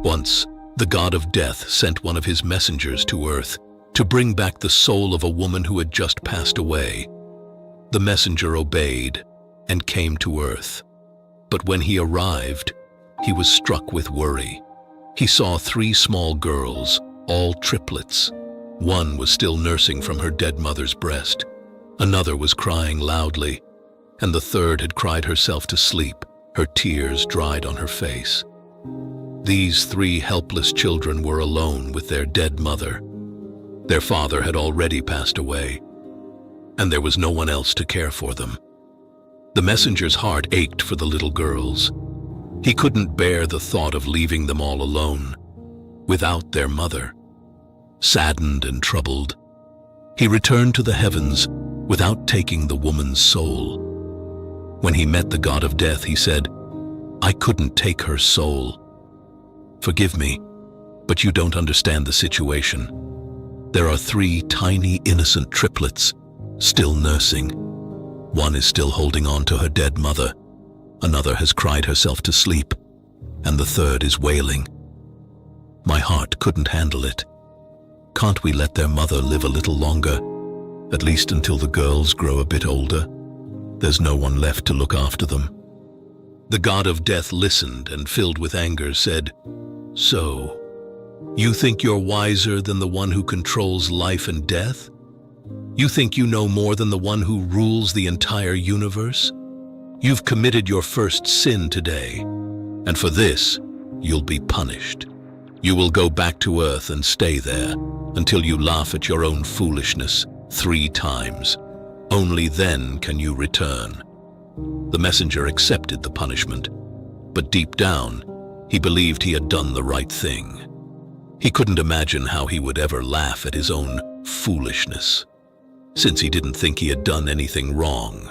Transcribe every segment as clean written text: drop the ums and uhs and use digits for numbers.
Once, the god of death sent one of his messengers to Earth to bring back the soul of a woman who had just passed away. The messenger obeyed and came to Earth. But when he arrived, he was struck with worry. He saw 3 small girls, all triplets. One was still nursing from her dead mother's breast. Another was crying loudly, and the third had cried herself to sleep, her tears dried on her face. These 3 helpless children were alone with their dead mother. Their father had already passed away, and there was no one else to care for them. The messenger's heart ached for the little girls. He couldn't bear the thought of leaving them all alone, without their mother. Saddened and troubled, he returned to the heavens without taking the woman's soul. When he met the god of death, he said, "I couldn't take her soul. Forgive me, but you don't understand the situation. There are 3 tiny, innocent triplets still nursing. One is still holding on to her dead mother. Another has cried herself to sleep, and the third is wailing. My heart couldn't handle it. Can't we let their mother live a little longer, at least until the girls grow a bit older? There's no one left to look after them." The god of death listened and, filled with anger, said, "So, you think you're wiser than the one who controls life and death? You think you know more than the one who rules the entire universe? You've committed your first sin today, and for this, you'll be punished. You will go back to Earth and stay there until you laugh at your own foolishness 3 times. Only then can you return." The messenger accepted the punishment, but deep down, he believed he had done the right thing. He couldn't imagine how he would ever laugh at his own foolishness, since he didn't think he had done anything wrong.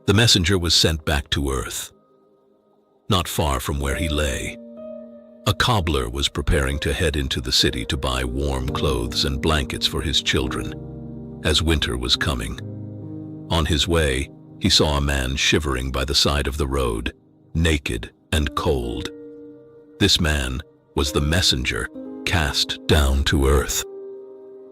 The messenger was sent back to Earth. Not far from where he lay, a cobbler was preparing to head into the city to buy warm clothes and blankets for his children, as winter was coming. On his way, he saw a man shivering by the side of the road, naked and cold. This man was the messenger cast down to Earth.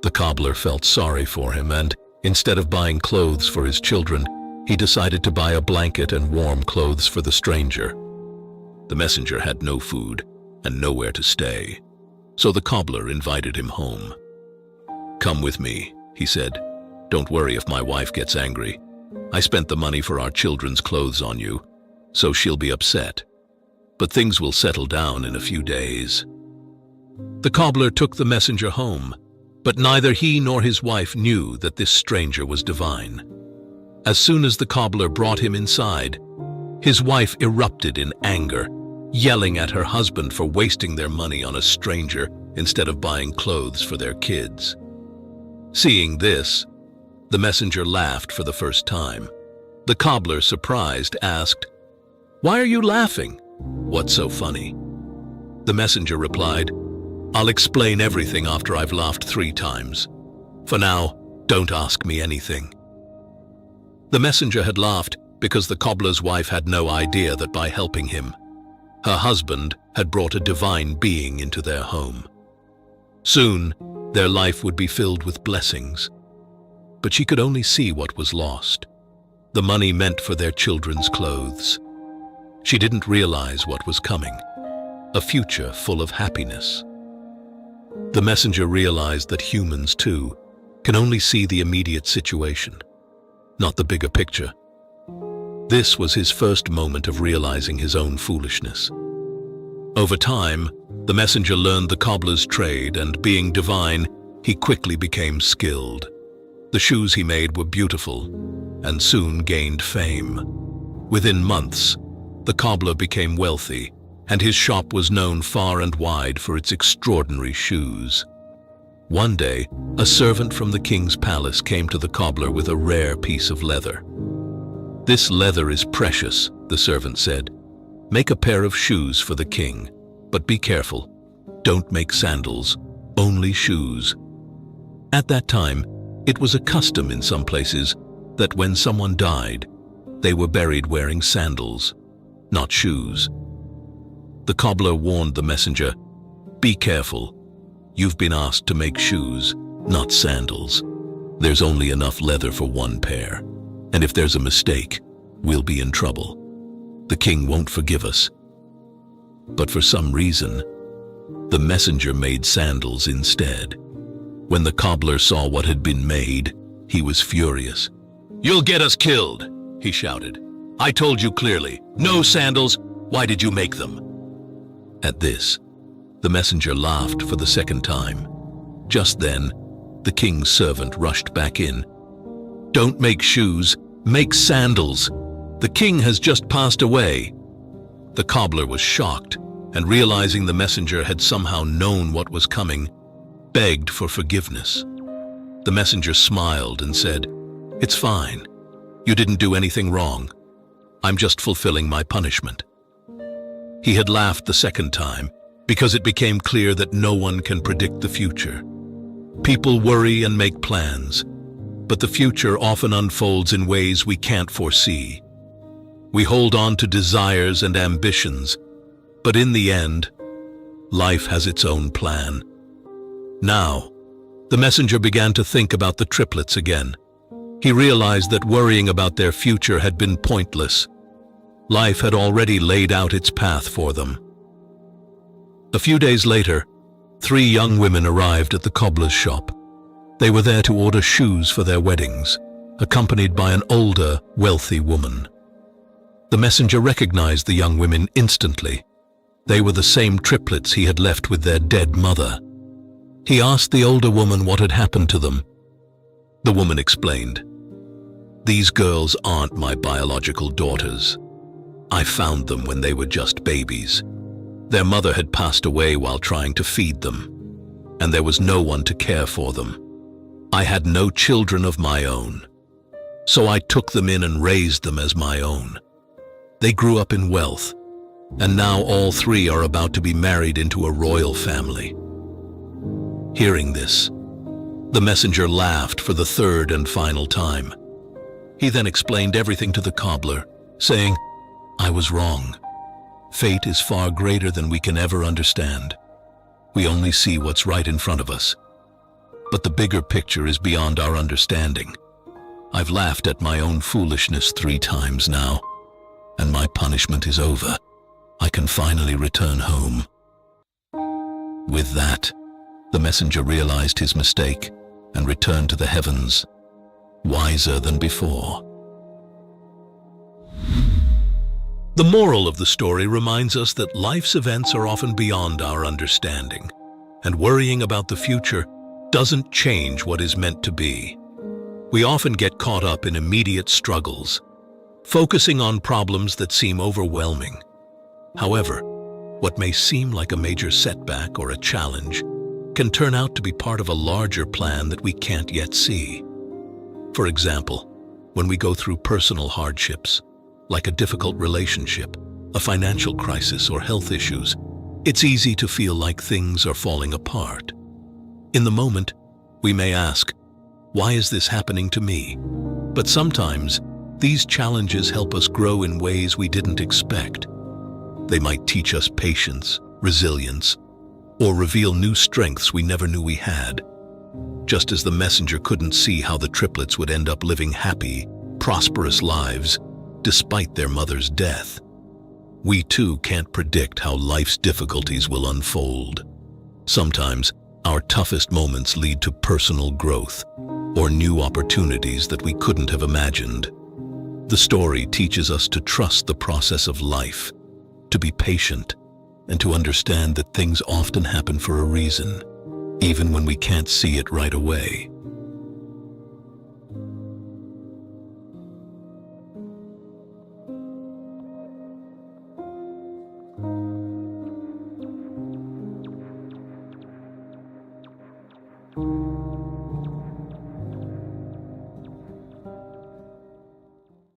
The cobbler felt sorry for him, and instead of buying clothes for his children, he decided to buy a blanket and warm clothes for the stranger. The messenger had no food and nowhere to stay, so the cobbler invited him home. "Come with me," he said. "Don't worry if my wife gets angry. I spent the money for our children's clothes on you, so she'll be upset. But things will settle down in a few days." The cobbler took the messenger home, but neither he nor his wife knew that this stranger was divine. As soon as the cobbler brought him inside, his wife erupted in anger, yelling at her husband for wasting their money on a stranger instead of buying clothes for their kids. Seeing this, the messenger laughed for the first time. The cobbler, surprised, asked, "Why are you laughing? What's so funny?" The messenger replied, "I'll explain everything after I've laughed 3 times. For now, don't ask me anything." The messenger had laughed because the cobbler's wife had no idea that by helping him, her husband had brought a divine being into their home. Soon, their life would be filled with blessings. But she could only see what was lost, the money meant for their children's clothes. She didn't realize what was coming, a future full of happiness. The messenger realized that humans, too, can only see the immediate situation, not the bigger picture. This was his first moment of realizing his own foolishness. Over time, the messenger learned the cobbler's trade, and being divine, he quickly became skilled. The shoes he made were beautiful, and soon gained fame. Within months, the cobbler became wealthy, and his shop was known far and wide for its extraordinary shoes. One day, a servant from the king's palace came to the cobbler with a rare piece of leather. "This leather is precious," the servant said. "Make a pair of shoes for the king, but be careful. Don't make sandals, only shoes." At that time, it was a custom in some places that when someone died, they were buried wearing sandals, not shoes. The cobbler warned the messenger, "Be careful. You've been asked to make shoes, not sandals. There's only enough leather for one pair, and if there's a mistake, we'll be in trouble. The king won't forgive us." But for some reason, the messenger made sandals instead. When the cobbler saw what had been made, he was furious. "You'll get us killed," he shouted. "I told you clearly, no sandals. Why did you make them?" At this, the messenger laughed for the second time. Just then, the king's servant rushed back in. "Don't make shoes, make sandals. The king has just passed away." The cobbler was shocked, and realizing the messenger had somehow known what was coming, begged for forgiveness. The messenger smiled and said, "It's fine. You didn't do anything wrong. I'm just fulfilling my punishment." He had laughed the second time because it became clear that no one can predict the future. People worry and make plans, but the future often unfolds in ways we can't foresee. We hold on to desires and ambitions, but in the end, life has its own plan. Now, the messenger began to think about the triplets again. He realized that worrying about their future had been pointless. Life had already laid out its path for them. A few days later, 3 young women arrived at the cobbler's shop. They were there to order shoes for their weddings, accompanied by an older, wealthy woman. The messenger recognized the young women instantly. They were the same triplets he had left with their dead mother. He asked the older woman what had happened to them. The woman explained, "These girls aren't my biological daughters. I found them when they were just babies. Their mother had passed away while trying to feed them, and there was no one to care for them. I had no children of my own, so I took them in and raised them as my own. They grew up in wealth, and now all 3 are about to be married into a royal family." Hearing this, the messenger laughed for the 3rd and final time. He then explained everything to the cobbler, saying, "I was wrong. Fate is far greater than we can ever understand. We only see what's right in front of us. But the bigger picture is beyond our understanding. I've laughed at my own foolishness 3 times now, and my punishment is over. I can finally return home." With that, the messenger realized his mistake and returned to the heavens, wiser than before. The moral of the story reminds us that life's events are often beyond our understanding, and worrying about the future doesn't change what is meant to be. We often get caught up in immediate struggles, focusing on problems that seem overwhelming. However, what may seem like a major setback or a challenge can turn out to be part of a larger plan that we can't yet see. For example, when we go through personal hardships, like a difficult relationship, a financial crisis, or health issues, it's easy to feel like things are falling apart. In the moment, we may ask, "Why is this happening to me?" But sometimes, these challenges help us grow in ways we didn't expect. They might teach us patience, resilience, or reveal new strengths we never knew we had. Just as the messenger couldn't see how the triplets would end up living happy, prosperous lives despite their mother's death, we too can't predict how life's difficulties will unfold. Sometimes, our toughest moments lead to personal growth or new opportunities that we couldn't have imagined. The story teaches us to trust the process of life, to be patient, and to understand that things often happen for a reason, even when we can't see it right away.